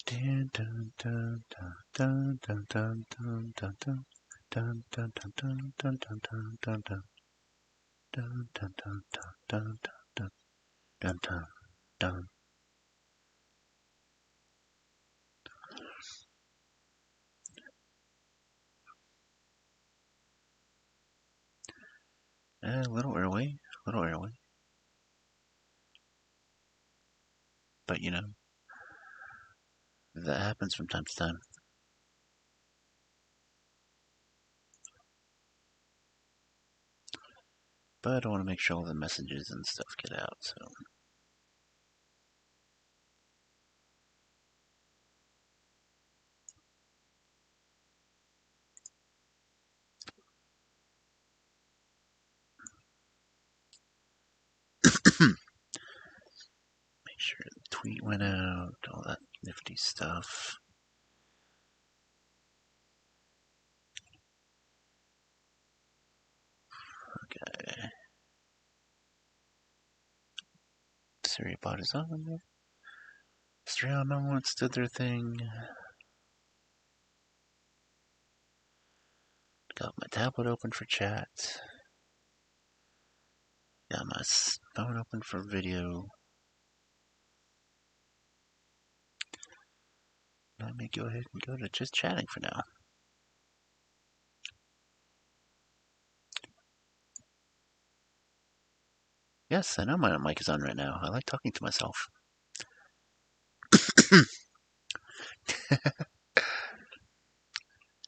Dun, dun, dun, dun, dun, dun, dun, dun, dun. Dun, dun, dun, dun, dun, dun, dun, dun, dun. Dun, dun, dun, dun, dun, dun, dun, dun. Little early, little early. But you know, that happens from time to time. But I want to make sure all the messages and stuff get out, so. Make sure the tweet went out, all that nifty stuff. Okay. SiriBot is on. Stream wants did their thing. Got my tablet open for chat. Got my phone open for video. Let me go ahead and go to just chatting for now. Yes, I know my mic is on right now. I like talking to myself.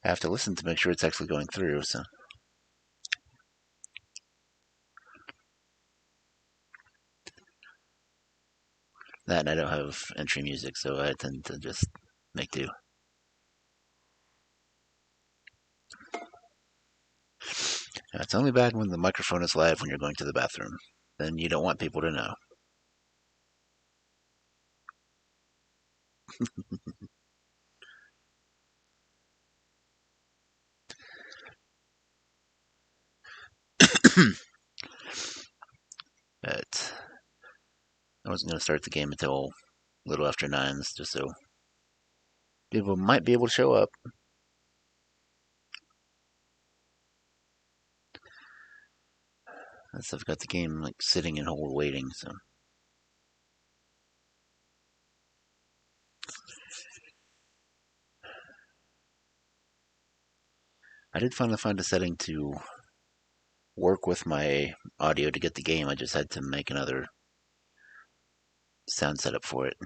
I have to listen to make sure it's actually going through, so. That and I don't have entry music, so I tend to just make do. It's only bad when the microphone is live when you're going to the bathroom. Then you don't want people to know. But I wasn't going to start the game until a little after 9, just so people might be able to show up. I've got the game like sitting and hold waiting, so. I did finally find a setting to work with my audio to get the game. I just had to make another sound setup for it.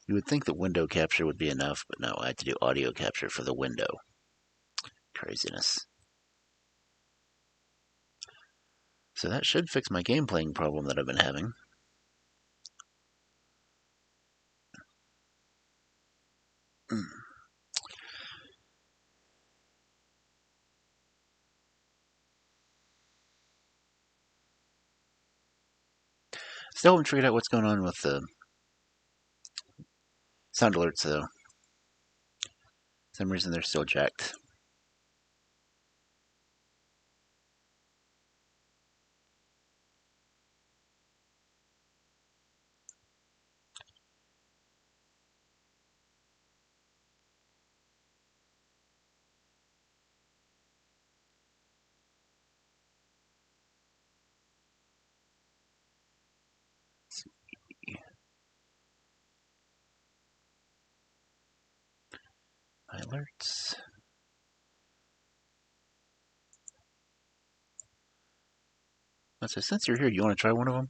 You would think that window capture would be enough, but no, I had to do audio capture for the window. Craziness. So that should fix my game playing problem that I've been having. Still haven't figured out what's going on with the sound alerts, though. For some reason they're still jacked. My alerts. So since you're here, you want to try one of them?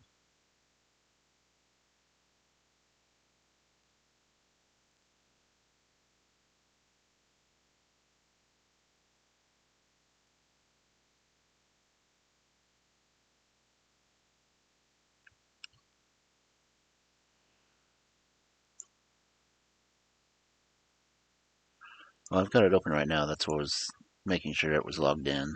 Well, I've got it open right now. That's what was making sure it was logged in.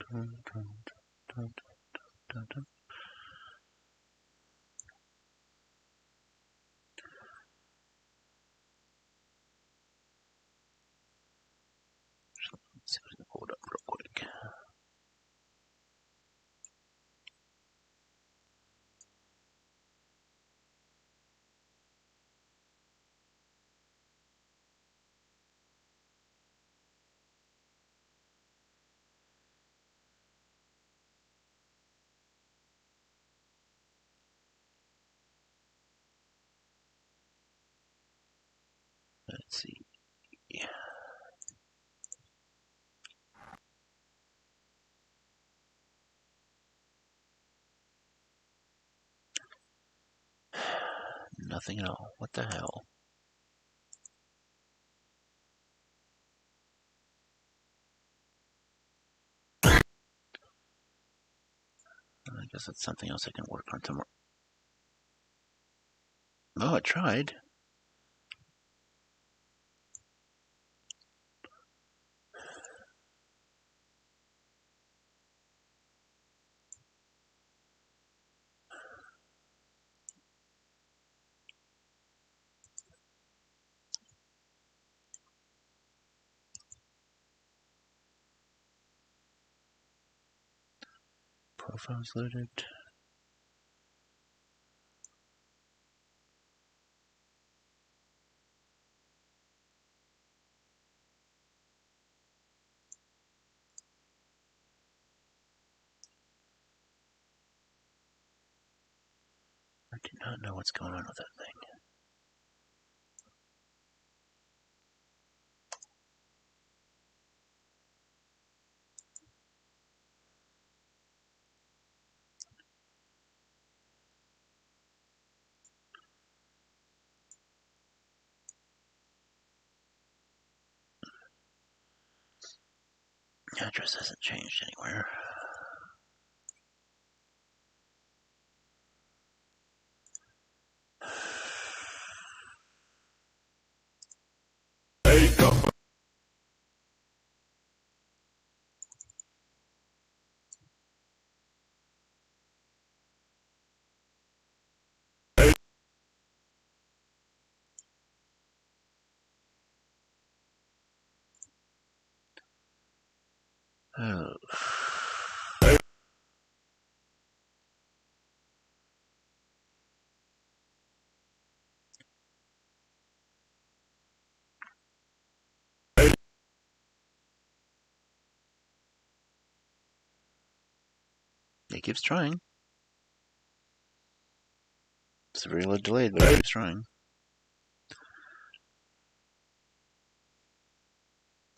See if I can pull it up real quick. Let's see. Nothing at all. What the hell? I guess that's something else I can work on tomorrow. Oh, I tried. Profiles loaded. I do not know what's going on with that thing. The address hasn't changed anywhere. Oh. It keeps trying. Severely delayed, but it keeps trying.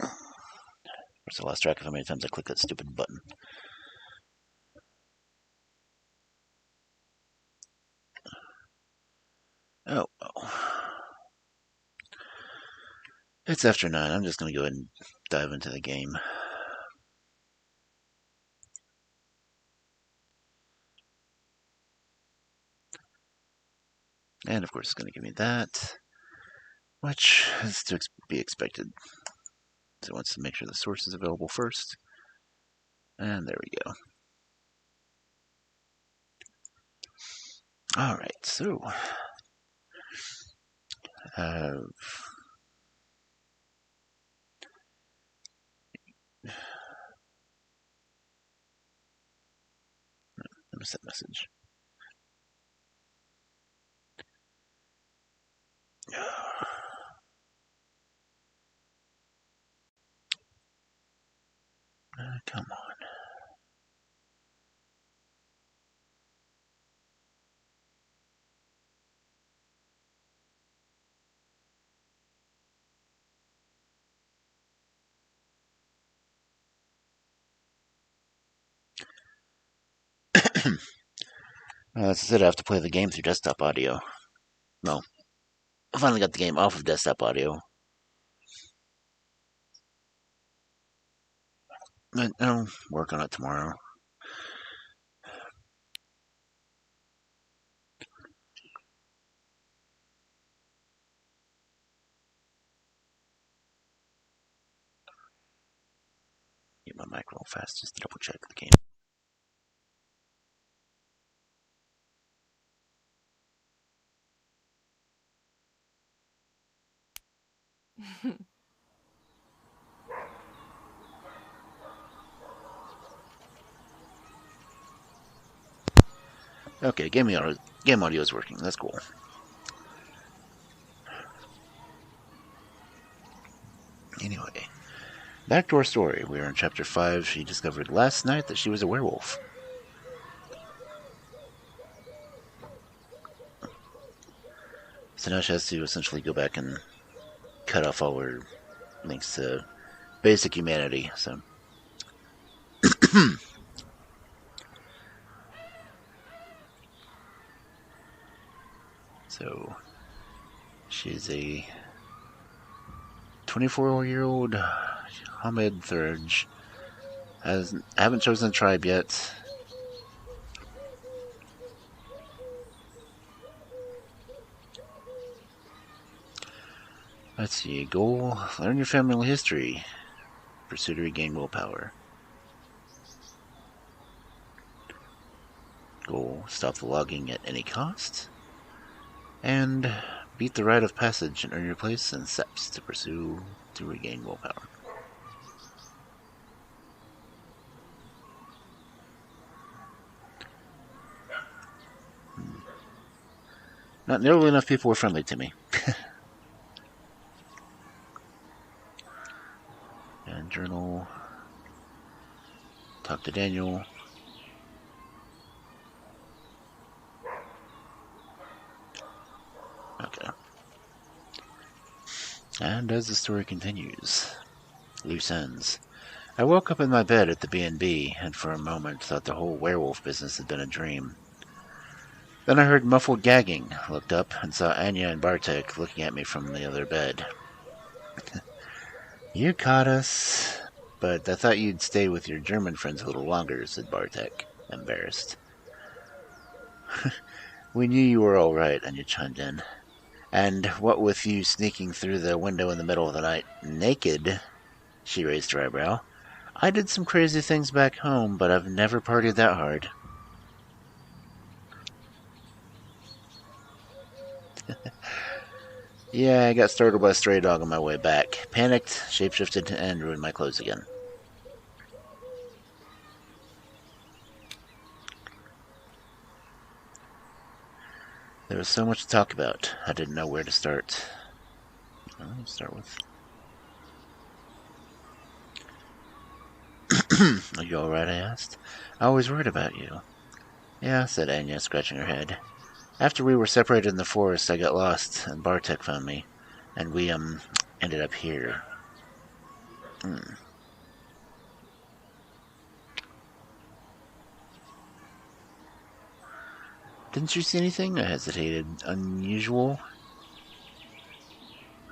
Of course, I lost track of how many times I clicked that stupid button. Oh. It's after 9. I'm just going to go ahead and dive into the game. And of course, it's going to give me that, which is to be expected. So it wants to make sure the source is available first. And there we go. Alright, so miss that message. Come on. As I said, I have to play the game through desktop audio. No, I finally got the game off of desktop audio. But I'll work on it tomorrow. Mute my mic real fast just to double check the game. Okay, game audio is working. That's cool. Anyway, back to our story. We are in chapter 5. She discovered last night that she was a werewolf. So now she has to essentially go back and cut off all her links to basic humanity. So, so she's a 24-year-old Hamid Theurge. Haven't chosen a tribe yet. Let's see. Goal: learn your family history. Pursue to regain willpower. Goal: stop the logging at any cost. And beat the rite of passage and earn your place in steps to pursue to regain willpower. Not nearly enough people were friendly to me. And journal. Talk to Daniel. Okay. And as the story continues, loose ends. I woke up in my bed at the B&B, and for a moment thought the whole werewolf business had been a dream. Then I heard muffled gagging, looked up, and saw Anya and Bartek looking at me from the other bed. You caught us, but I thought you'd stay with your German friends a little longer, said Bartek, embarrassed. We knew you were all right, Anya chimed in. And what with you sneaking through the window in the middle of the night naked, she raised her eyebrow. I did some crazy things back home, but I've never partied that hard. Yeah, I got startled by a stray dog on my way back. Panicked, shapeshifted, and ruined my clothes again. There was so much to talk about, I didn't know where to start. Well, let's start with... Are you alright, I asked. I always worried about you. Yeah, said Anya, scratching her head. After we were separated in the forest, I got lost, and Bartek found me. And we, ended up here. Didn't you see anything? I hesitated. Unusual?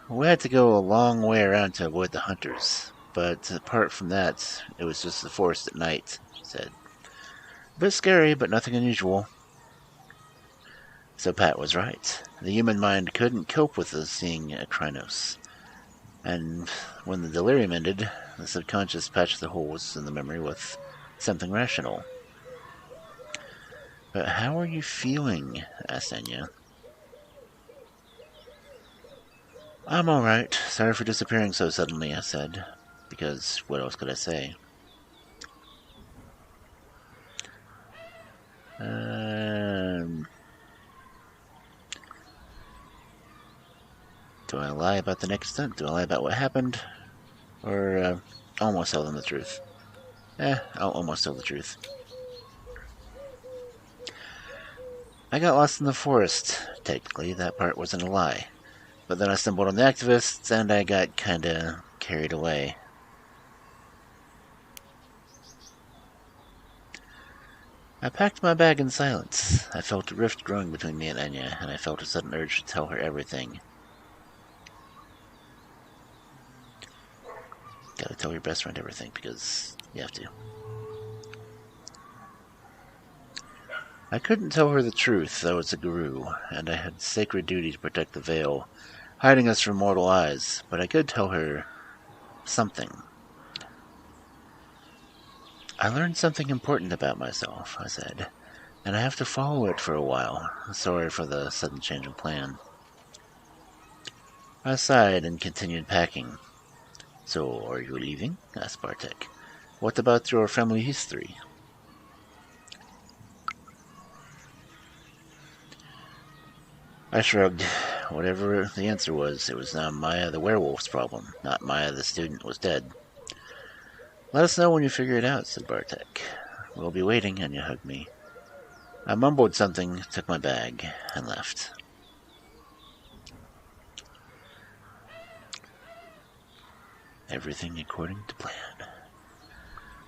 We had to go a long way around to avoid the hunters. But apart from that, it was just the forest at night, she said. A bit scary, but nothing unusual. So Pat was right. The human mind couldn't cope with us seeing a Krynos. And when the delirium ended, the subconscious patched the holes in the memory with something rational. But how are you feeling? Asked Anya. I'm alright. Sorry for disappearing so suddenly, I said. Because what else could I say? Do I lie about the next stunt? Do I lie about what happened? Or almost tell them the truth? I'll almost tell the truth. I got lost in the forest. Technically, that part wasn't a lie. But then I stumbled on the activists, and I got kinda carried away. I packed my bag in silence. I felt a rift growing between me and Anya, and I felt a sudden urge to tell her everything. Gotta tell your best friend everything, because you have to. I couldn't tell her the truth, though it's a guru, and I had sacred duty to protect the veil, hiding us from mortal eyes, but I could tell her something. I learned something important about myself, I said, and I have to follow it for a while. Sorry for the sudden change of plan. I sighed and continued packing. So, are you leaving? Asked Bartek. What about your family history? I shrugged. Whatever the answer was, it was now Maia the werewolf's problem, not Maia the student was dead. Let us know when you figure it out, said Bartek. We'll be waiting, and you hugged me. I mumbled something, took my bag, and left. Everything according to plan.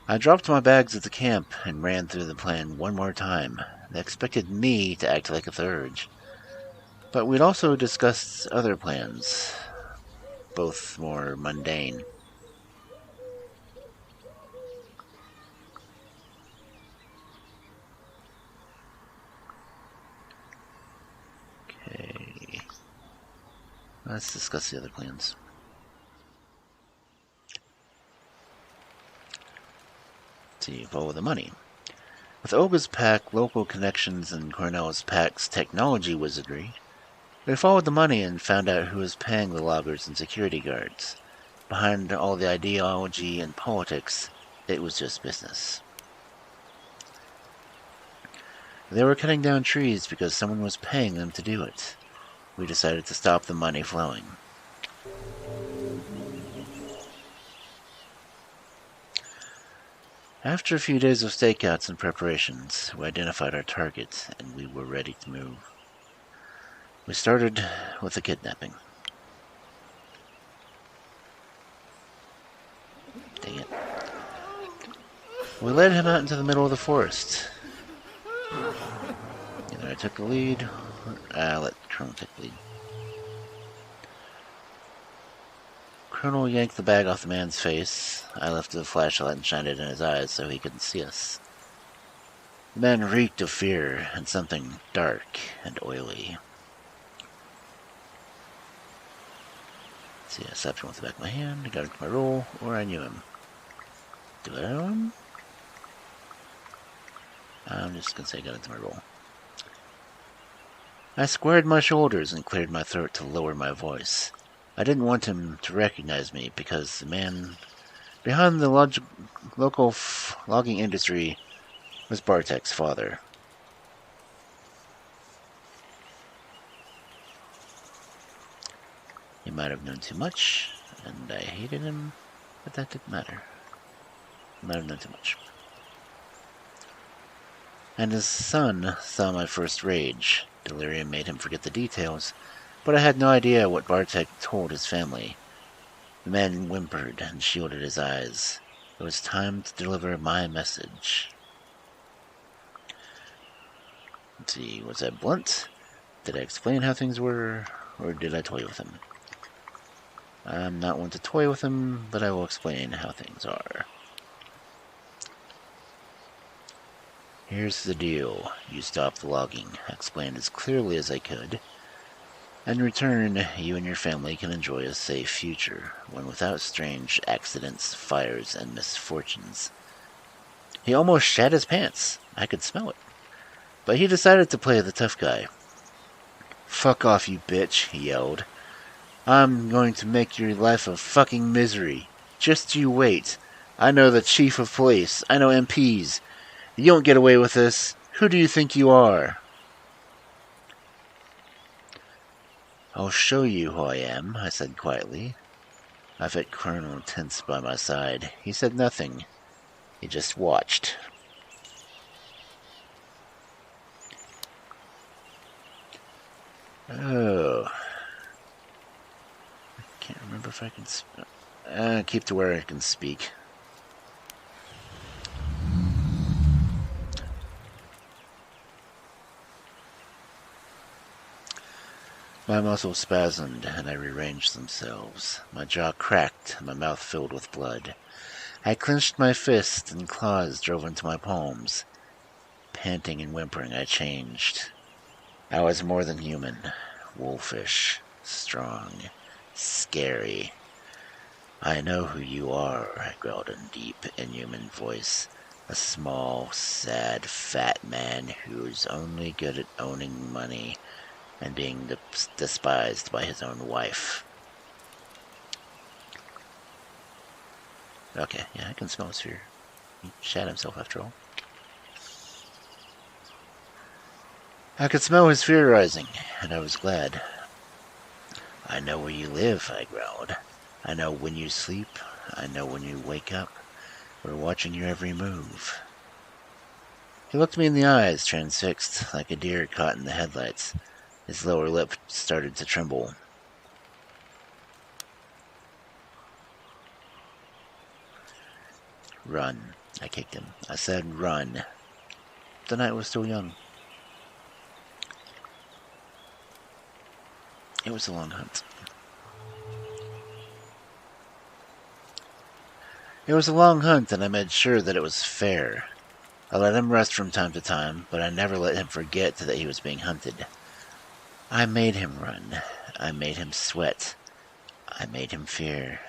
I dropped my bags at the camp and ran through the plan one more time. They expected me to act like a Theurge. But we'd also discussed other plans, both more mundane. Okay. Let's discuss the other plans. See, follow the money. With Olga's pack, local connections, and Cornell's pack's technology wizardry, we followed the money and found out who was paying the loggers and security guards. Behind all the ideology and politics, it was just business. They were cutting down trees because someone was paying them to do it. We decided to stop the money flowing. After a few days of stakeouts and preparations, we identified our target, and we were ready to move. We started with the kidnapping. Dang it. We led him out into the middle of the forest. Either I took the lead, or I let Colonel take the lead. Colonel yanked the bag off the man's face. I lifted the flashlight and shined it in his eyes so he couldn't see us. The man reeked of fear and something dark and oily. See, I slapped him with the back of my hand, got into my roll, or I knew him. Do I know him? I'm just gonna say I got into my roll. I squared my shoulders and cleared my throat to lower my voice. I didn't want him to recognize me because the man behind the local logging industry was Bartek's father. He might have known too much, and I hated him, but that didn't matter. He might have known too much. And his son saw my first rage. Delirium made him forget the details, but I had no idea what Bartek told his family. The man whimpered and shielded his eyes. It was time to deliver my message. Let's see, was I blunt? Did I explain how things were, or did I toy with him? I'm not one to toy with him, but I will explain how things are. Here's the deal. You stop the logging. I explained as clearly as I could. In return, you and your family can enjoy a safe future, one without strange accidents, fires, and misfortunes. He almost shat his pants. I could smell it. But he decided to play the tough guy. Fuck off, you bitch, he yelled. I'm going to make your life a fucking misery. Just you wait. I know the chief of police. I know MPs. You won't get away with this. Who do you think you are? I'll show you who I am, I said quietly. I felt Colonel tense by my side. He said nothing. He just watched. Oh. I can't remember if I can keep to where I can speak. My muscles spasmed, and I rearranged themselves. My jaw cracked, and my mouth filled with blood. I clenched my fist, and claws drove into my palms. Panting and whimpering, I changed. I was more than human. Wolfish. Strong. Scary. I know who you are, I growled in a deep, inhuman voice. A small, sad, fat man who's only good at owning money and being despised by his own wife. Okay, yeah, I can smell his fear. He shat himself after all. I could smell his fear rising, and I was glad. I know where you live, I growled. I know when you sleep. I know when you wake up. We're watching your every move. He looked me in the eyes, transfixed, like a deer caught in the headlights. His lower lip started to tremble. Run, I kicked him. I said run. The night was still young. It was a long hunt. It was a long hunt, and I made sure that it was fair. I let him rest from time to time, but I never let him forget that he was being hunted. I made him run. I made him sweat. I made him fear.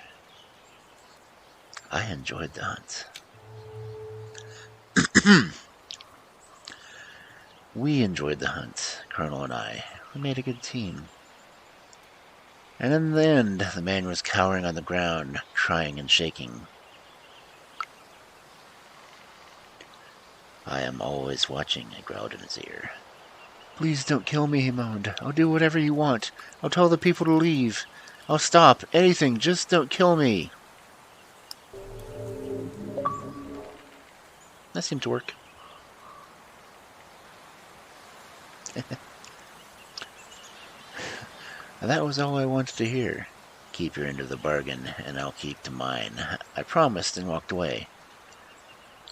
I enjoyed the hunt. We enjoyed the hunt, Colonel and I. We made a good team. And in the end, the man was cowering on the ground, crying and shaking. I am always watching, I growled in his ear. Please don't kill me, he moaned. I'll do whatever you want. I'll tell the people to leave. I'll stop. Anything, just don't kill me. That seemed to work. That was all I wanted to hear. Keep your end of the bargain, and I'll keep to mine. I promised and walked away.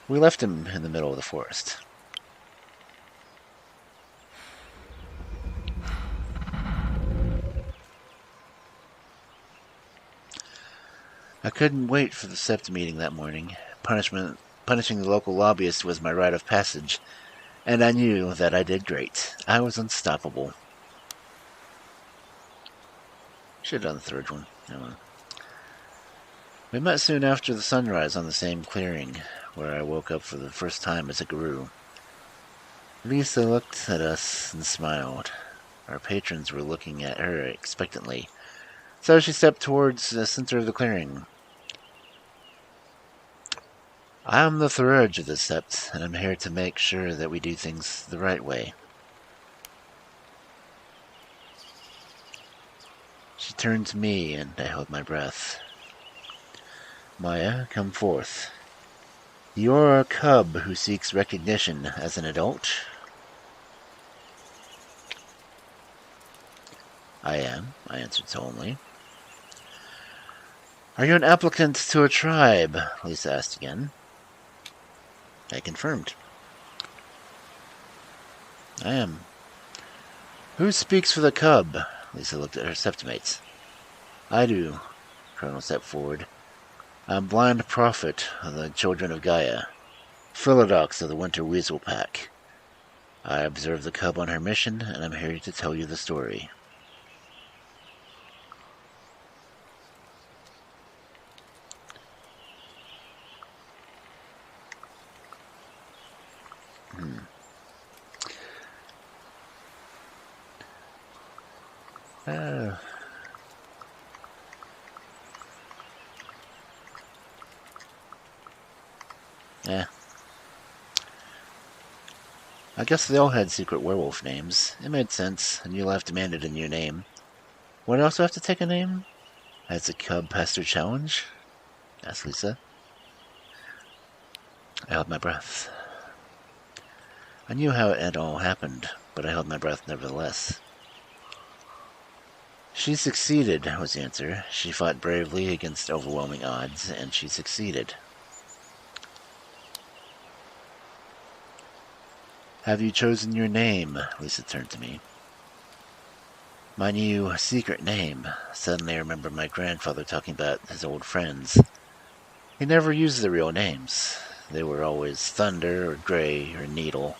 We left him in the middle of the forest. I couldn't wait for the Sept meeting that morning. Punishing the local lobbyist was my rite of passage, and I knew that I did great. I was unstoppable. Should have done the Theurge one. No. We met soon after the sunrise on the same clearing, where I woke up for the first time as a guru. Lisa looked at us and smiled. Our patrons were looking at her expectantly, so she stepped towards the center of the clearing. I am the Theurge of the Sept, and I'm here to make sure that we do things the right way. She turned to me, and I held my breath. Maia, come forth. You are a cub who seeks recognition as an adult? I am, I answered solemnly. Are you an applicant to a tribe? Lisa asked again. I confirmed. I am. Who speaks for the cub? Lisa looked at her septimates. I do, Colonel stepped forward. I'm Blind Prophet of the Children of Gaia, Philodox of the Winter Weasel Pack. I observed the cub on her mission, and I'm here to tell you the story. I guess they all had secret werewolf names. It made sense, and you'll have demanded a new name. Would I also have to take a name? Has the cub passed her challenge? Asked Lisa. I held my breath. I knew how it had all happened, but I held my breath nevertheless. She succeeded, was the answer. She fought bravely against overwhelming odds, and she succeeded. Have you chosen your name? Lisa turned to me. My new secret name. Suddenly I remembered my grandfather talking about his old friends. He never used their real names. They were always Thunder or Gray or Needle.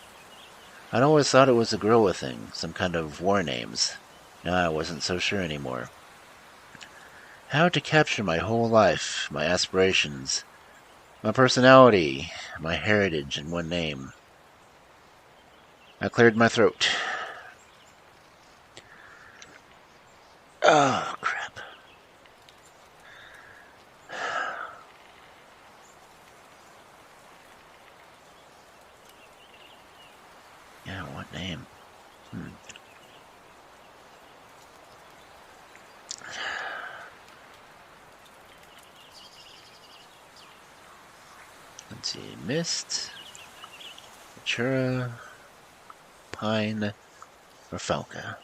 I'd always thought it was a gorilla thing, some kind of war names. Now I wasn't so sure anymore. How to capture my whole life, my aspirations, My personality, my heritage in one name. I cleared my throat. Oh, crap. Yeah, what name? Let's see. Mist, Ventura, Pine, or Falca.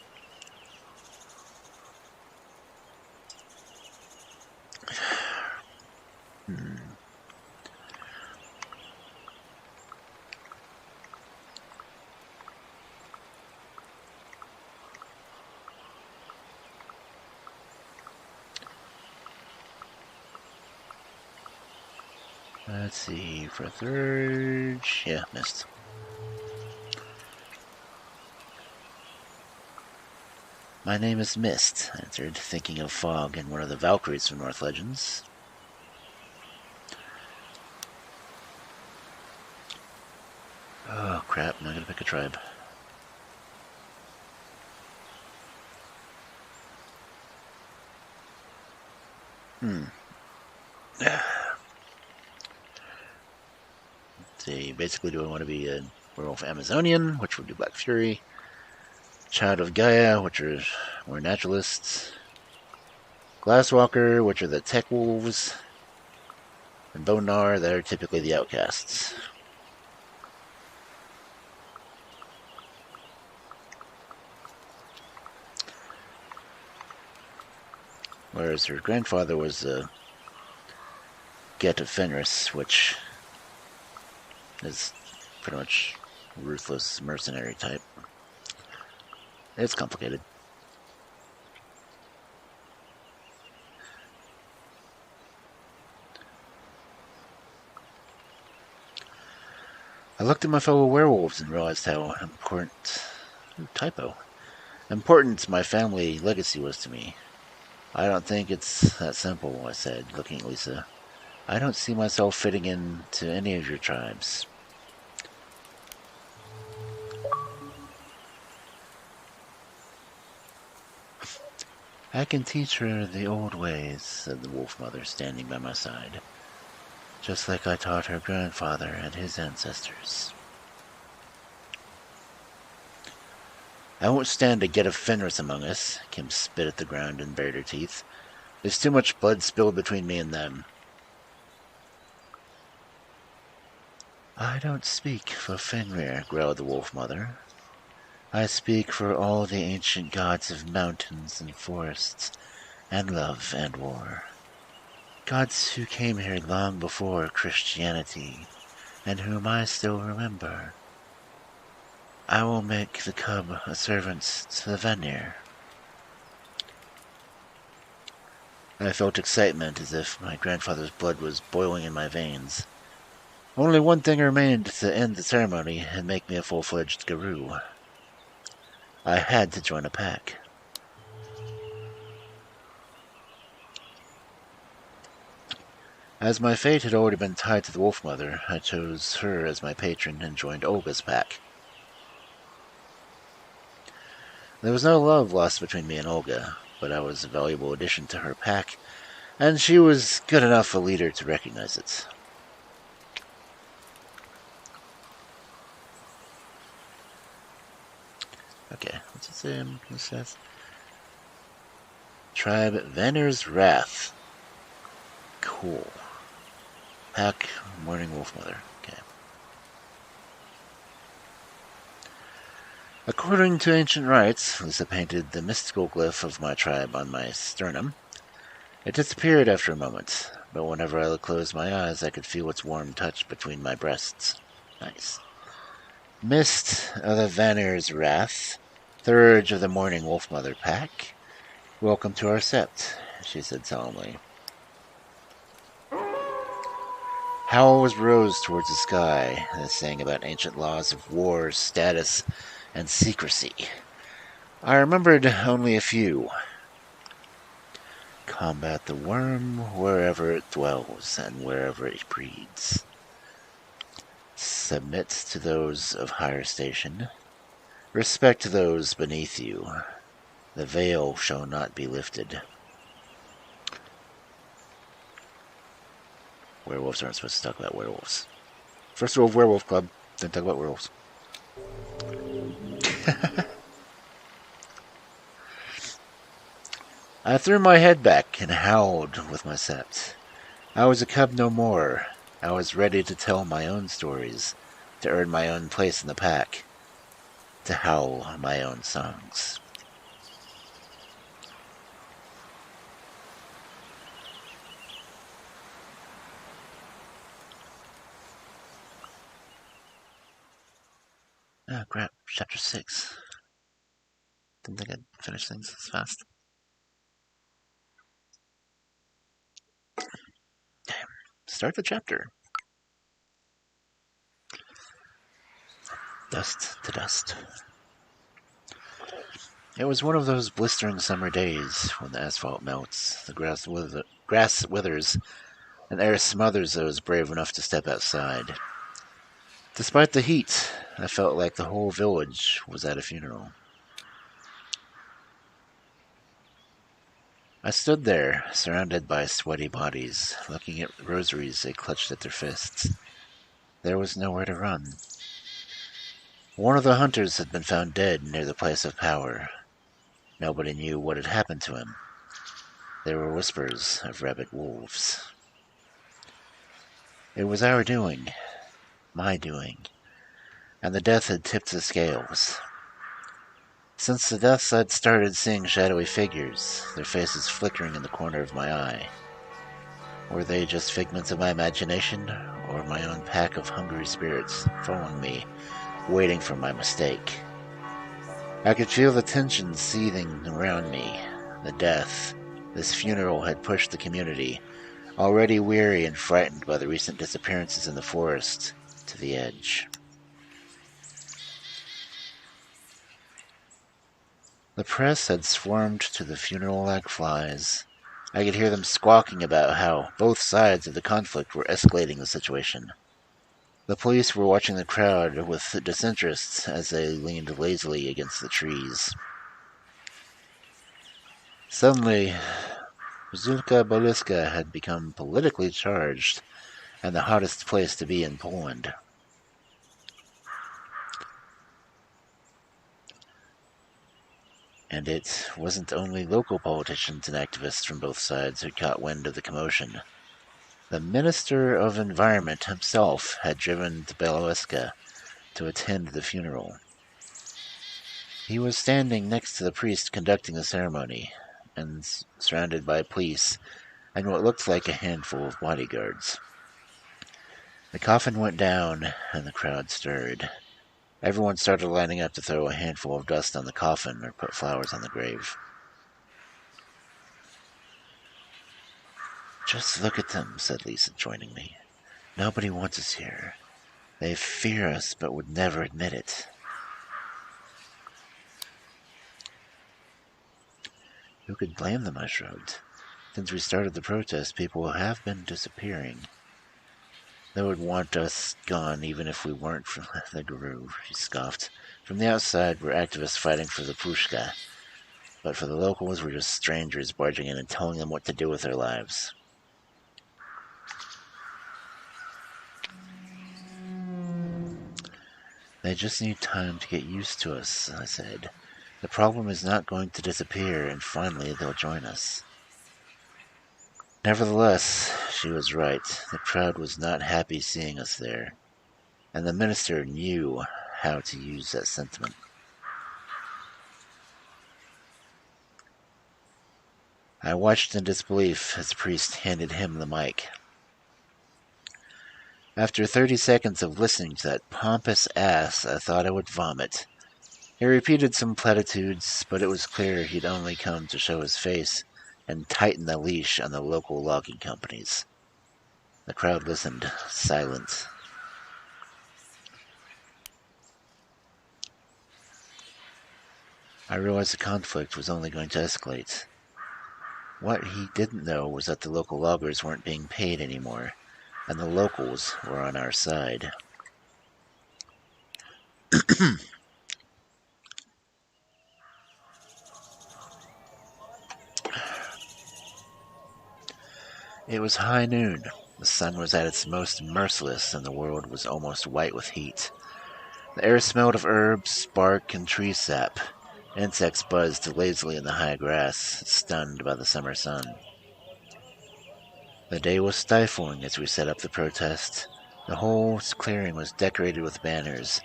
Let's see, for Theurge, yeah, missed. My name is Mist, I answered, thinking of Fog and one of the Valkyries from North Legends. Oh, crap, now I gotta pick a tribe. See, basically, do I want to be a Werewolf Amazonian, which would do Black Fury, Child of Gaia, which are more naturalists, Glasswalker, which are the tech wolves, and Bonar, that are typically the outcasts. Whereas her grandfather was a Get of Fenris, which is pretty much ruthless mercenary type. It's complicated. I looked at my fellow werewolves and realized how important my family legacy was to me. I don't think it's that simple, I said, looking at Lisa. I don't see myself fitting into any of your tribes. I can teach her the old ways, said the wolf mother, standing by my side, just like I taught her grandfather and his ancestors. I won't stand to get a Fenris among us. Kim spit at the ground and bared her teeth. There's too much blood spilled between me and them. I don't speak for Fenrir, growled the wolf mother. I speak for all the ancient gods of mountains and forests, and love and war. Gods who came here long before Christianity, and whom I still remember. I will make the cub a servant to the Vanir. I felt excitement as if my grandfather's blood was boiling in my veins. Only one thing remained to end the ceremony and make me a full-fledged Garou. I had to join a pack. As my fate had already been tied to the Wolf Mother, I chose her as my patron and joined Olga's pack. There was no love lost between me and Olga, but I was a valuable addition to her pack, and she was good enough a leader to recognize it. Okay, what's it say? It says Tribe Vanir's Wrath. Cool. Pack Mourning Wolf Mother. Okay. According to ancient rites, Lisa painted the mystical glyph of my tribe on my sternum. It disappeared after a moment, but whenever I closed my eyes, I could feel its warm touch between my breasts. Nice. Mist of the Vanir's Wrath, Theurge of the Mourning Wolf Mother pack. Welcome to our sept, she said solemnly. Howls rose towards the sky, and sang about ancient laws of war, status, and secrecy. I remembered only a few. Combat the worm wherever it dwells and wherever it breeds. Submit to those of higher station. Respect those beneath you. The veil shall not be lifted. Werewolves aren't supposed to talk about werewolves. First rule of Werewolf Club, don't talk about werewolves. I threw my head back and howled with my sept. I was a cub no more. I was ready to tell my own stories, to earn my own place in the pack, to howl my own songs. Ah, crap. Chapter 6. Didn't think I'd finish things this fast. Damn. Start the chapter. Dust to dust. It was one of those blistering summer days when the asphalt melts, the grass withers, and air smothers those brave enough to step outside. Despite the heat, I felt like the whole village was at a funeral. I stood there, surrounded by sweaty bodies, looking at rosaries they clutched at their fists. There was nowhere to run. One of the hunters had been found dead near the place of power. Nobody knew what had happened to him. There were whispers of rabid wolves. It was our doing, my doing, and the death had tipped the scales. Since the deaths, I'd started seeing shadowy figures, their faces flickering in the corner of my eye. Were they just figments of my imagination, or my own pack of hungry spirits following me, waiting for my mistake? I could feel the tension seething around me. The death, this funeral had pushed the community, already weary and frightened by the recent disappearances in the forest, to the edge. The press had swarmed to the funeral like flies. I could hear them squawking about how both sides of the conflict were escalating the situation. The police were watching the crowd with disinterest as they leaned lazily against the trees. Suddenly, Puszcza Boliska had become politically charged and the hottest place to be in Poland. And it wasn't only local politicians and activists from both sides who caught wind of the commotion. The Minister of Environment himself had driven to Belawiska to attend the funeral. He was standing next to the priest conducting the ceremony, and surrounded by police and what looked like a handful of bodyguards. The coffin went down, and the crowd stirred. Everyone started lining up to throw a handful of dust on the coffin or put flowers on the grave. "Just look at them," said Lisa, joining me. "Nobody wants us here. They fear us, but would never admit it." Who could blame them, I shrugged. Since we started the protest, people have been disappearing. They would want us gone even if we weren't from the guru, he scoffed. From the outside, we're activists fighting for the Puszcza. But for the locals, we're just strangers barging in and telling them what to do with their lives. They just need time to get used to us, I said. The problem is not going to disappear, and finally they'll join us. Nevertheless, she was right. The crowd was not happy seeing us there, and the minister knew how to use that sentiment. I watched in disbelief as the priest handed him the mic. After 30 seconds of listening to that pompous ass, I thought I would vomit. He repeated some platitudes, but it was clear he'd only come to show his face and tighten the leash on the local logging companies. The crowd listened, silent. I realized the conflict was only going to escalate. What he didn't know was that the local loggers weren't being paid anymore, and the locals were on our side. It was high noon. The sun was at its most merciless, and the world was almost white with heat. The air smelled of herbs, bark, and tree sap. Insects buzzed lazily in the high grass, stunned by the summer sun. The day was stifling as we set up the protest. The whole clearing was decorated with banners,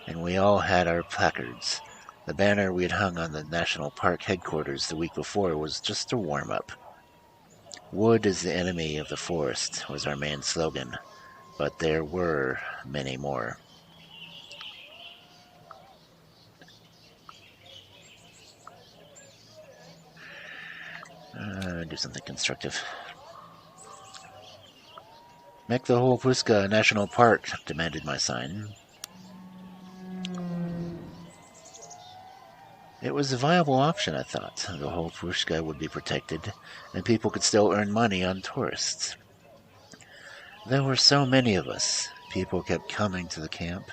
and we all had our placards. The banner we had hung on the National Park headquarters the week before was just a warm-up. Wood is the enemy of the forest was our main slogan, but there were many more. Do something constructive. Make the whole Puszcza a national park, demanded my sign. It was a viable option, I thought. The whole Puszcza would be protected, and people could still earn money on tourists. There were so many of us. People kept coming to the camp,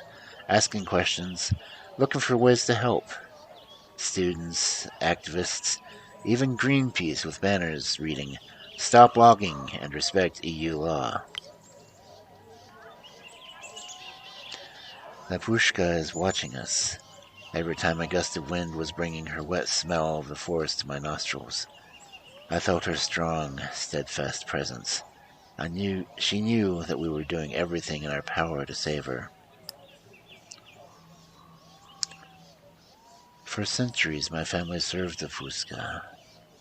asking questions, looking for ways to help. Students, activists, even Greenpeace with banners reading, "Stop logging and respect EU law." The Puszcza is watching us. Every time a gust of wind was bringing her wet smell of the forest to my nostrils. I felt her strong, steadfast presence. She knew that we were doing everything in our power to save her. For centuries, my family served the Puszcza,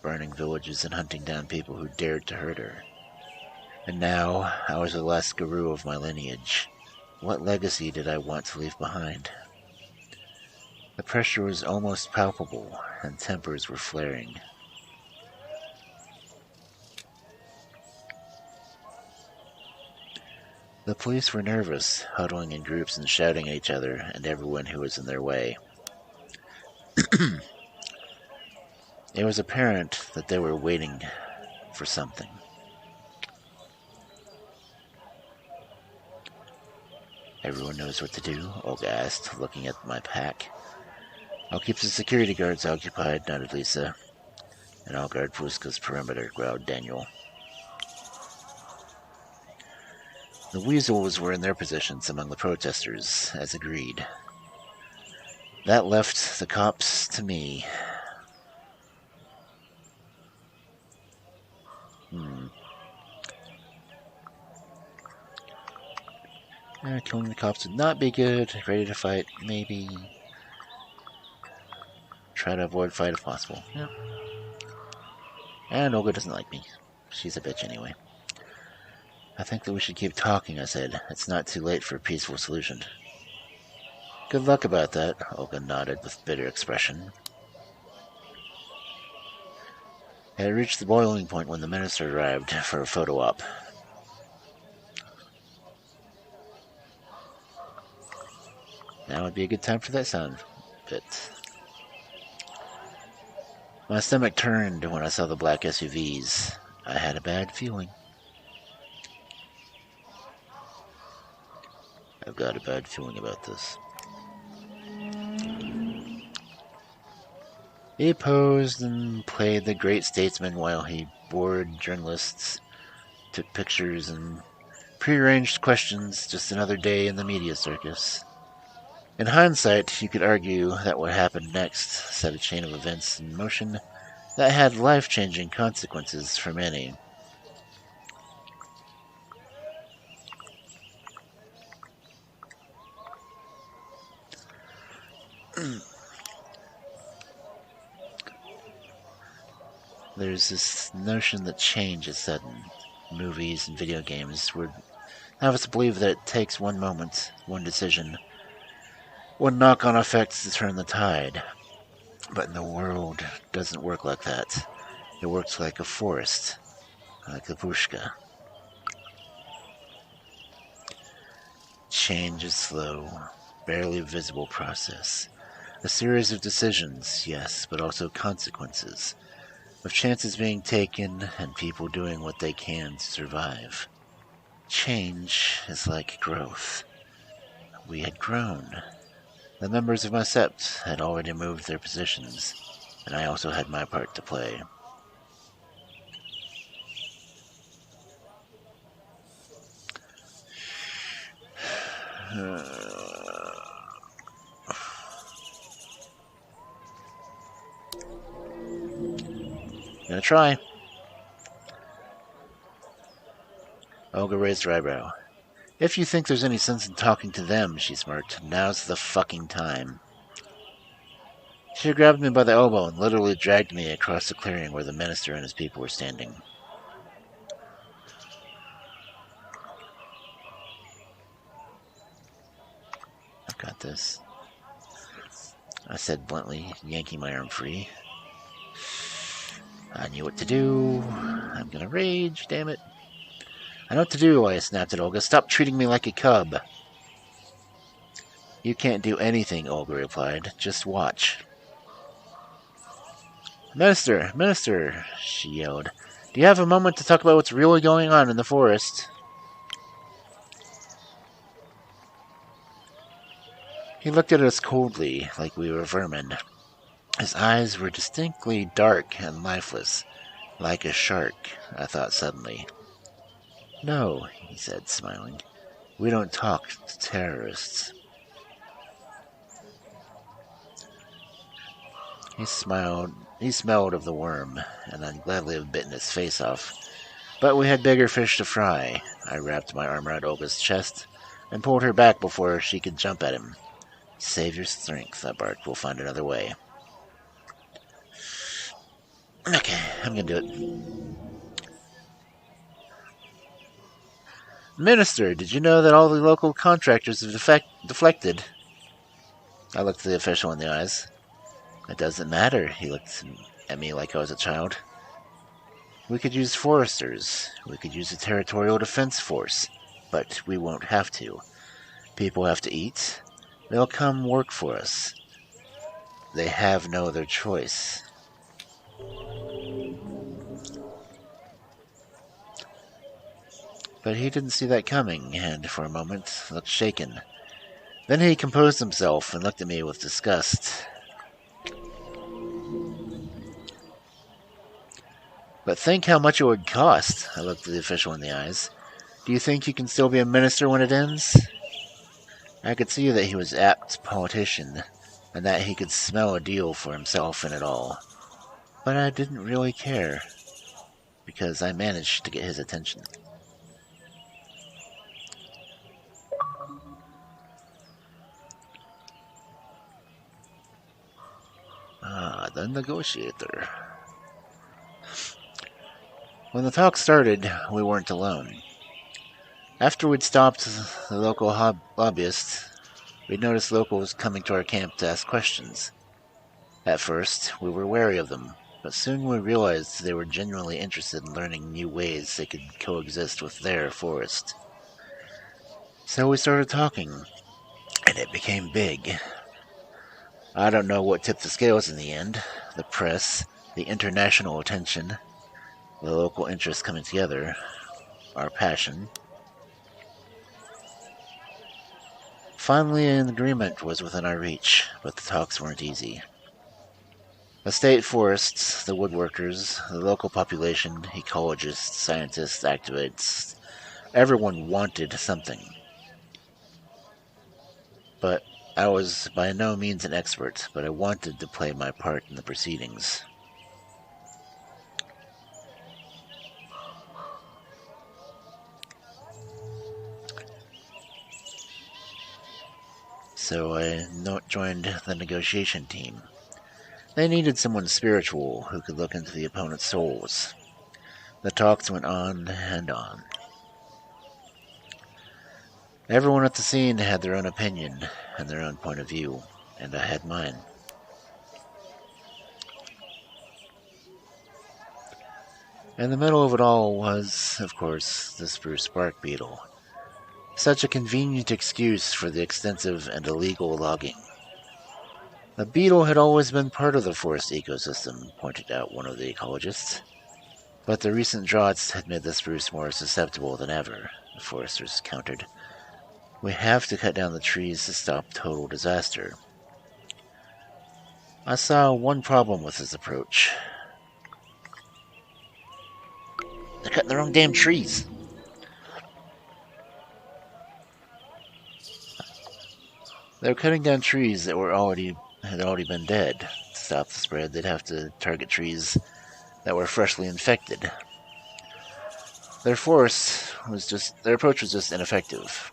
burning villages and hunting down people who dared to hurt her. And now, I was the last guru of my lineage. What legacy did I want to leave behind? The pressure was almost palpable, and tempers were flaring. The police were nervous, huddling in groups and shouting at each other and everyone who was in their way. It was apparent that they were waiting for something. "Everyone knows what to do?" Olga asked, looking at my pack. "I'll keep the security guards occupied," nodded Lisa. "And I'll guard Puszcza's perimeter," growled Daniel. The weasels were in their positions among the protesters, as agreed. That left the cops to me. Killing the cops would not be good. Ready to fight, maybe. Try to avoid fight if possible. Yeah. And Olga doesn't like me. She's a bitch anyway. "I think that we should keep talking," I said. "It's not too late for a peaceful solution." "Good luck about that," Olga nodded with bitter expression. It had reached the boiling point when the minister arrived for a photo op. Now would be a good time for that sound bit. My stomach turned when I saw the black SUVs. I had a bad feeling. I've got a bad feeling about this. He posed and played the great statesman while he bored journalists, took pictures, and prearranged questions. Just another day in the media circus. In hindsight, you could argue that what happened next set a chain of events in motion that had life-changing consequences for many. There's this notion that change is sudden. Movies and video games would have us believe that it takes one moment, one decision, one knock-on effect to turn the tide. But in the world, it doesn't work like that. It works like a forest, like the Puszcza. Change is slow, barely visible process. A series of decisions, yes, but also consequences. with chances being taken and people doing what they can to survive. Change is like growth. We had grown. The members of my sept had already moved their positions, and I also had my part to play. Gonna try. Olga raised her eyebrow. If you think there's any sense in talking to them, she smirked, now's the fucking time. She grabbed me by the elbow and literally dragged me across the clearing where the minister and his people were standing. I've got this, I said bluntly, yanking my arm free. I knew what to do. I'm gonna rage, damn it. I know what to do, I snapped at Olga. Stop treating me like a cub. You can't do anything, Olga replied. Just watch. Minister, Minister, she yelled. Do you have a moment to talk about what's really going on in the forest? He looked at us coldly, like we were vermin. His eyes were distinctly dark and lifeless, like a shark, I thought suddenly. No, he said, smiling. We don't talk to terrorists. He smelled of the worm, and I'd gladly have bitten his face off. But we had bigger fish to fry. I wrapped my arm around Olga's chest and pulled her back before she could jump at him. Save your strength, I barked. We'll find another way. Okay, I'm gonna do it. Minister, did you know that all the local contractors have deflected? I looked the official in the eyes. It doesn't matter, he looked at me like I was a child. We could use foresters. We could use a territorial defense force. But we won't have to. People have to eat. They'll come work for us. They have no other choice. But he didn't see that coming, and for a moment looked shaken. Then he composed himself and looked at me with disgust. But think how much it would cost, I looked the official in the eyes. Do you think you can still be a minister when it ends? I could see that he was an apt politician, and that he could smell a deal for himself in it all. But I didn't really care, because I managed to get his attention. Ah, the negotiator. When the talk started, we weren't alone. After we'd stopped the local lobbyists, we'd noticed locals coming to our camp to ask questions. At first, we were wary of them, but soon we realized they were genuinely interested in learning new ways they could coexist with their forest. So we started talking, and it became big. I don't know what tipped the scales in the end. The press, the international attention, the local interests coming together, our passion. Finally, an agreement was within our reach, but the talks weren't easy. The state forests, the woodworkers, the local population, ecologists, scientists, activists, everyone wanted something. But I was by no means an expert, but I wanted to play my part in the proceedings. So I joined the negotiation team. They needed someone spiritual who could look into the opponent's souls. The talks went on and on. Everyone at the scene had their own opinion and their own point of view, and I had mine. In the middle of it all was, of course, the spruce bark beetle. Such a convenient excuse for the extensive and illegal logging. The beetle had always been part of the forest ecosystem, pointed out one of the ecologists. But the recent droughts had made the spruce more susceptible than ever, the foresters countered. We have to cut down the trees to stop total disaster. I saw one problem with this approach. They're cutting the wrong damn trees. They were cutting down trees that had already been dead. To stop the spread, they'd have to target trees that were freshly infected. Their approach was just ineffective.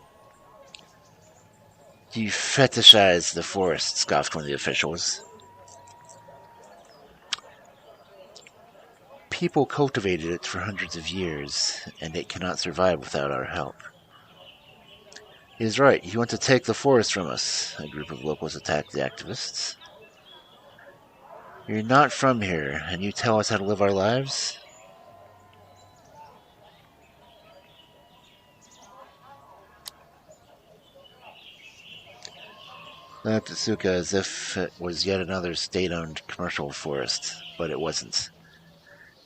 You fetishize the forest, scoffed one of the officials. People cultivated it for hundreds of years, and it cannot survive without our help. He's right. You want to take the forest from us, a group of locals attacked the activists. You're not from here, and you tell us how to live our lives? Puszcza as if it was yet another state-owned commercial forest, but it wasn't.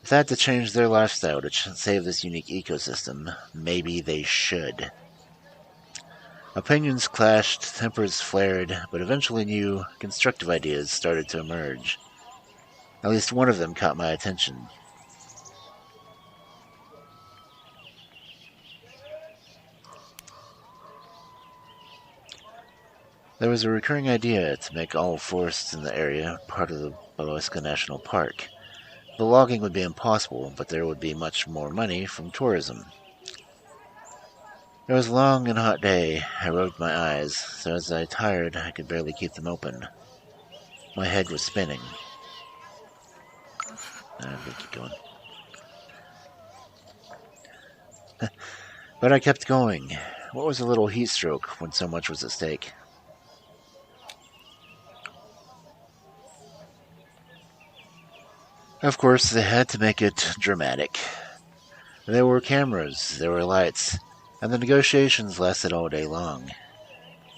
If they had to change their lifestyle to save this unique ecosystem, maybe they should. Opinions clashed, tempers flared, but eventually new, constructive ideas started to emerge. At least one of them caught my attention. There was a recurring idea to make all forests in the area part of the Puszcza National Park. The logging would be impossible, but there would be much more money from tourism. It was a long and hot day. I rubbed my eyes, so as I tired, I could barely keep them open. My head was spinning. I'm gonna keep going. But I kept going. What was a little heat stroke when so much was at stake? Of course, they had to make it dramatic. There were cameras, there were lights, and the negotiations lasted all day long.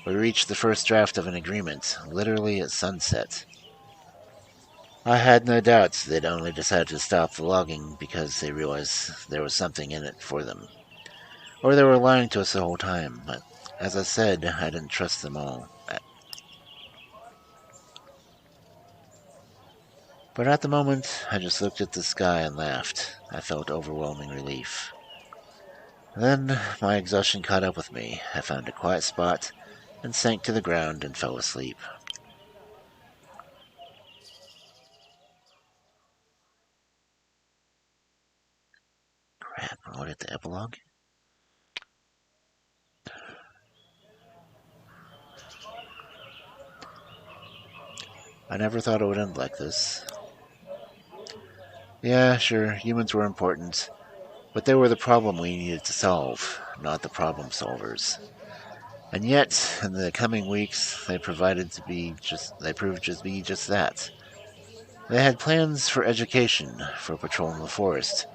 We reached the first draft of an agreement, literally at sunset. I had no doubts they'd only decided to stop the logging because they realized there was something in it for them. Or they were lying to us the whole time, but as I said, I didn't trust them all. But at the moment, I just looked at the sky and laughed. I felt overwhelming relief. Then my exhaustion caught up with me. I found a quiet spot and sank to the ground and fell asleep. Crap, what at the epilogue? I never thought it would end like this. Yeah, sure, humans were important, but they were the problem we needed to solve, not the problem solvers. And yet, in the coming weeks, they proved to be just that. They had plans for education, for patrolling the forest,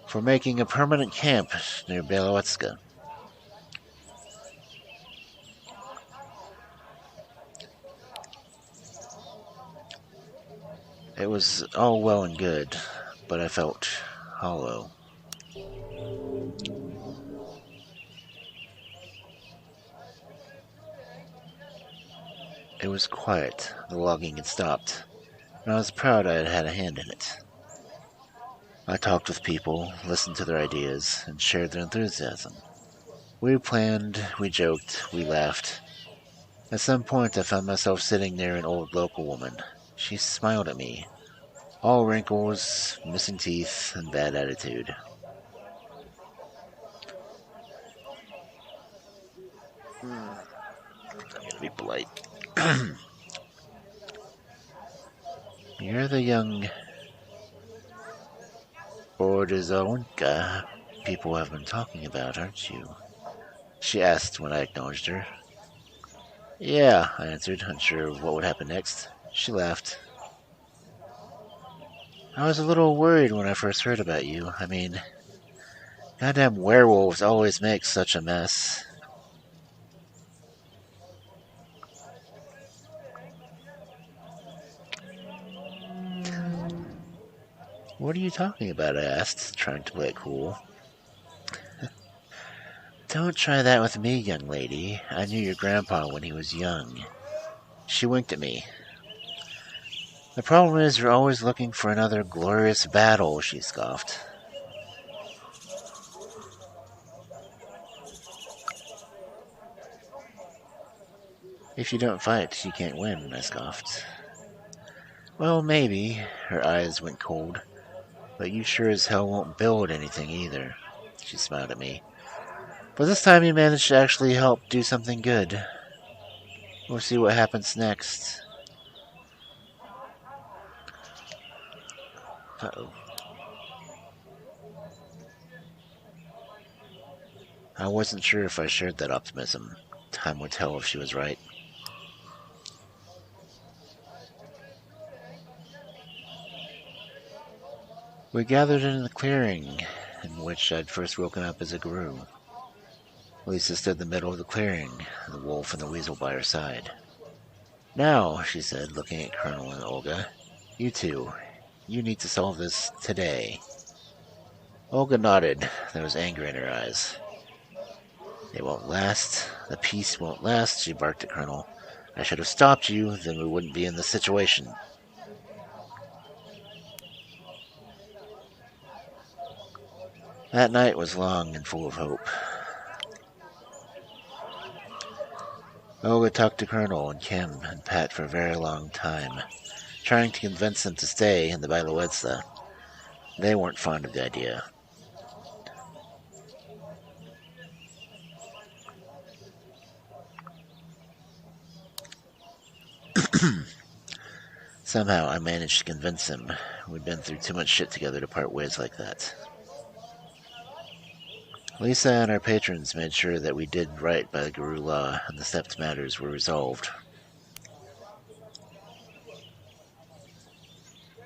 for making a permanent camp near Puszcza. It was all well and good, but I felt hollow. It was quiet. The logging had stopped, and I was proud I had had a hand in it. I talked with people, listened to their ideas, and shared their enthusiasm. We planned, we joked, we laughed. At some point I found myself sitting near an old local woman. She smiled at me. All wrinkles, missing teeth, and bad attitude. I'm gonna be polite. You're the young Ordizonka people have been talking about, aren't you? She asked when I acknowledged her. Yeah, I answered, unsure of what would happen next. She laughed. I was a little worried when I first heard about you. I mean, goddamn werewolves always make such a mess. What are you talking about? I asked, trying to play it cool. Don't try that with me, young lady. I knew your grandpa when he was young. She winked at me. The problem is you're always looking for another glorious battle, she scoffed. If you don't fight, you can't win, I scoffed. Well, maybe. Her eyes went cold. But you sure as hell won't build anything either. She smiled at me. But this time you managed to actually help do something good. We'll see what happens next. Uh-oh. I wasn't sure if I shared that optimism. Time would tell if she was right. We gathered in the clearing, in which I'd first woken up as a guru. Lisa stood in the middle of the clearing, the wolf and the weasel by her side. Now, she said, looking at Colonel and Olga, you two, you need to solve this today. Olga nodded. There was anger in her eyes. It won't last. The peace won't last, she barked at Colonel. I should have stopped you, then we wouldn't be in this situation. That night was long and full of hope. Olga talked to Colonel and Kim and Pat for a very long time, trying to convince them to stay in the Bailoetza. They weren't fond of the idea. Somehow I managed to convince him. We'd been through too much shit together to part ways like that. Lisa and our patrons made sure that we did right by the Guru law and the stepped matters were resolved.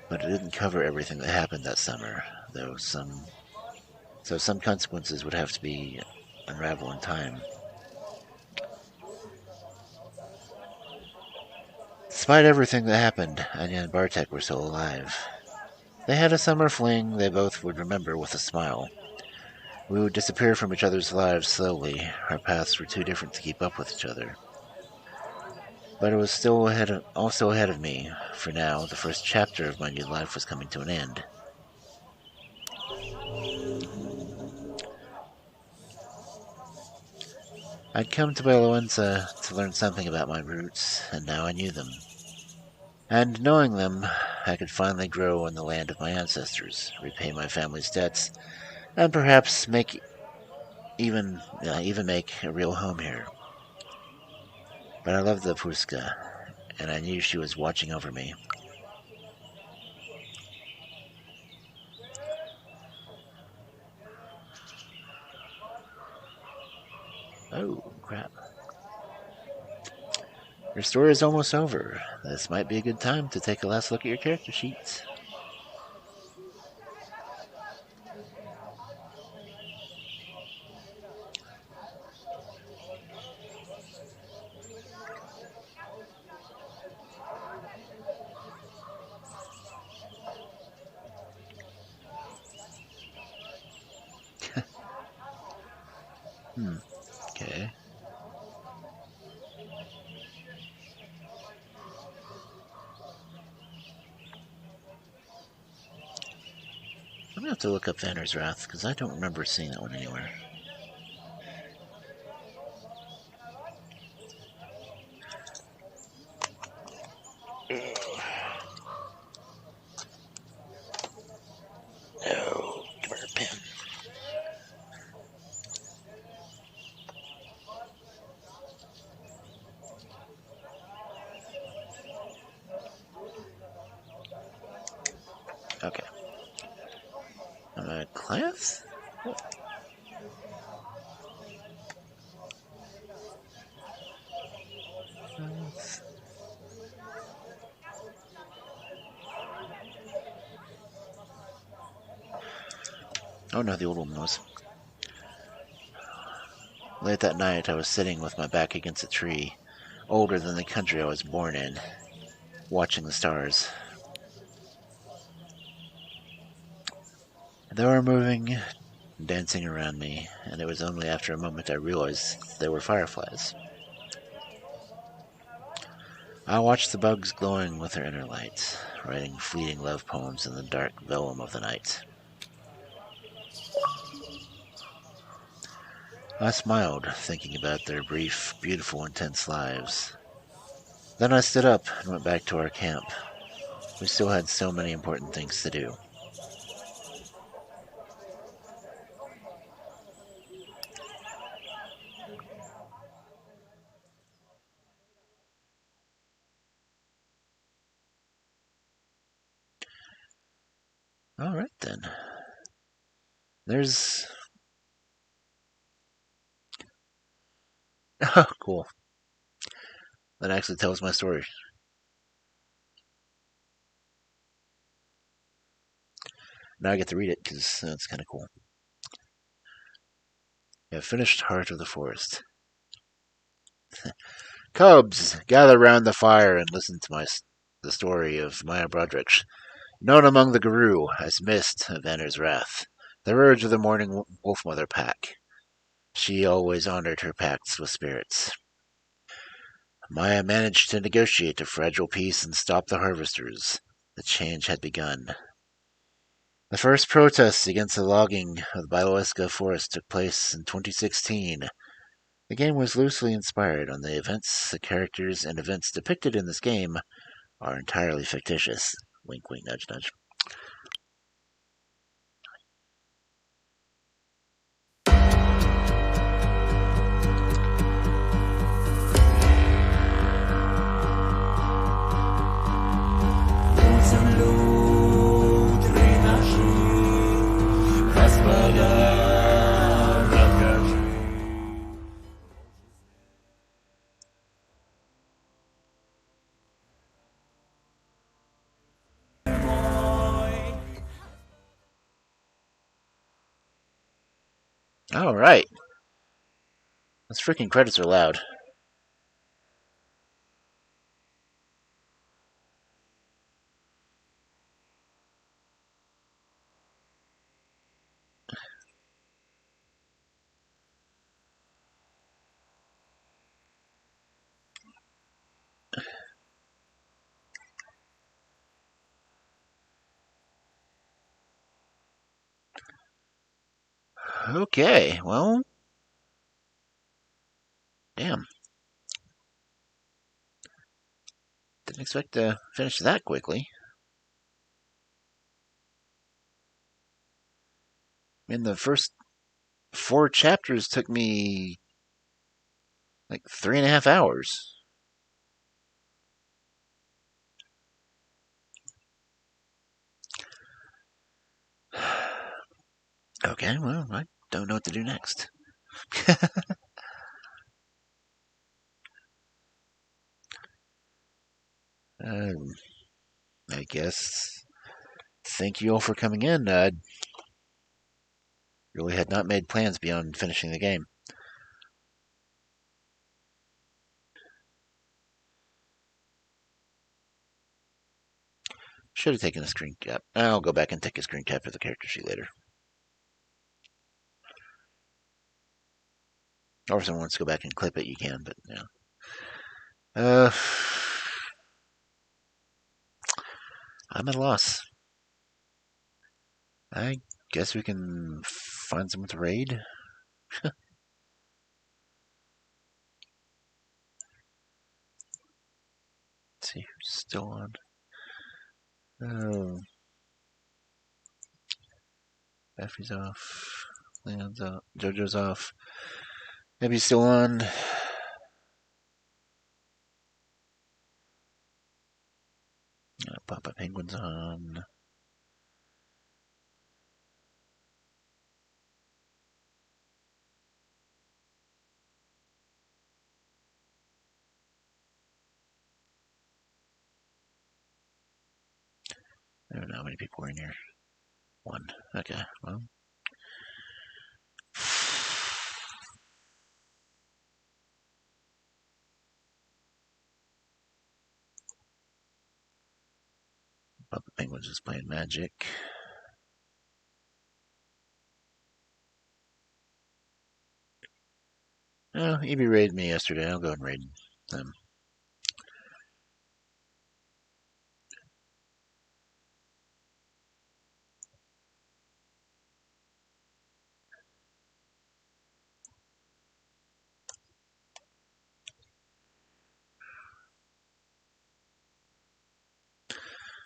But it didn't cover everything that happened that summer, though some consequences would have to be unraveled in time. Despite everything that happened, Anya and Bartek were still alive. They had a summer fling they both would remember with a smile. We would disappear from each other's lives slowly. Our paths were too different to keep up with each other. But it was still also ahead of me. For now, the first chapter of my new life was coming to an end. I'd come to Bailoenza to learn something about my roots, and now I knew them. And knowing them, I could finally grow in the land of my ancestors, repay my family's debts, and perhaps even make a real home here. But I loved the Puszcza, and I knew she was watching over me. Oh, crap. Your story is almost over. This might be a good time to take a last look at your character sheets. Okay. I'm going to have to look up Vanir's Wrath, because I don't remember seeing that one anywhere. Oh, give her a pen. Okay. Class? Oh. Oh no, the old woman was. Late that night, I was sitting with my back against a tree, older than the country I was born in, watching the stars. They were moving, dancing around me, and it was only after a moment I realized they were fireflies. I watched the bugs glowing with their inner light, writing fleeting love poems in the dark vellum of the night. I smiled, thinking about their brief, beautiful, intense lives. Then I stood up and went back to our camp. We still had so many important things to do. All right, then. There's... Oh, cool. That actually tells my story. Now I get to read it, because that's kind of cool. You have finished Heart of the Forest. Cubs, gather round the fire and listen to the story of Maia, known among the Guru as Mist of Vanir's Wrath, the Theurge of the Mourning Wolf Mother pack. She always honored her pacts with spirits. Maia managed to negotiate a fragile peace and stop the harvesters. The change had begun. The first protests against the logging of the Bioesca forest took place in 2016. The game was loosely inspired on the events. The characters and events depicted in this game are entirely fictitious. Wink, wink, nudge, nudge. All right. Those freaking credits are loud. Okay, well, damn. Didn't expect to finish that quickly. I mean, the first 4 chapters took me like 3.5 hours. Okay, well, I don't know what to do next. I guess. Thank you all for coming in. I really had not made plans beyond finishing the game. Should have taken a screen cap. I'll go back and take a screen cap of the character sheet later. Or if someone wants to go back and clip it, you can, but yeah. I'm at a loss. I guess we can find someone to raid. Let's see who's still on. Oh. Effie's off. Leon's off. Jojo's off. Maybe he's still on. Papa Penguin's on. I don't know how many people are in here. 1. Okay, well. Papa Penguin's just playing Magic. Oh, EB raided me yesterday. I'll go and raid them.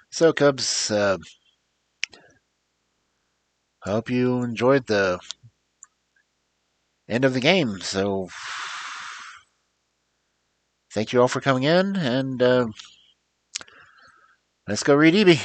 So, Cubs, hope you enjoyed the end of the game. So, thank you all for coming in, and let's go read EB.